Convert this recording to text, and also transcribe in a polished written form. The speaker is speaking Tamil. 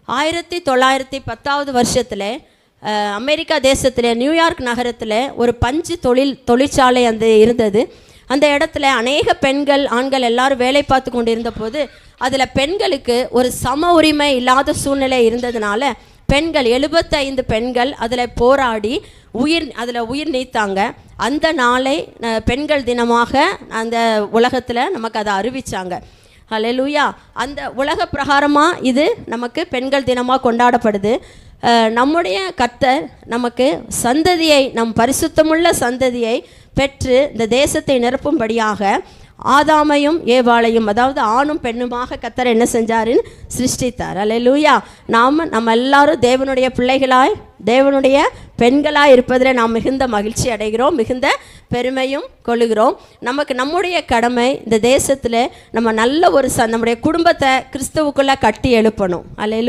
1910 வருஷத்தில் அமெரிக்கா தேசத்தில் நியூயார்க் நகரத்தில் ஒரு பஞ்சு தொழிற்சாலை அந்த இருந்தது. அந்த இடத்துல அநேக பெண்கள் ஆண்கள் எல்லாரும் வேலை பார்த்து கொண்டு இருந்த போது அதில் பெண்களுக்கு ஒரு சம உரிமை இல்லாத சூழ்நிலை இருந்ததுனால பெண்கள் 75 பெண்கள் அதில் போராடி உயிர் நீத்தாங்க. அந்த நாளை பெண்கள் தினமாக அந்த உலகத்தில் நமக்கு அதை அறிவித்தாங்க. ஹல்லேலூயா. அந்த உலக பிரகாரமாக இது நமக்கு பெண்கள் தினமாக கொண்டாடப்படுது. நம்முடைய கர்த்தர் நமக்கு சந்ததியை, நம் பரிசுத்தமுள்ள சந்ததியை பெற்று இந்த தேசத்தை நிரப்பும்படியாக ஆதாமையும் ஏவாளையும், அதாவது ஆணும் பெண்ணுமாக கர்த்தர் என்ன செஞ்சாருன்னு சிருஷ்டித்தார். அல்லேலூயா. நம்ம எல்லாரும் தேவனுடைய பிள்ளைகளாய், தேவனுடைய பெண்களாய் இருப்பதில் நாம் மிகுந்த மகிழ்ச்சி அடைகிறோம், மிகுந்த பெருமையும் கொள்ளுகிறோம். நம்முடைய கடமை இந்த தேசத்தில் நம்ம நல்ல ஒரு நம்முடைய குடும்பத்தை கிறிஸ்துவுக்குள்ளே கட்டி எழுப்பணும். அல்லேலூயா.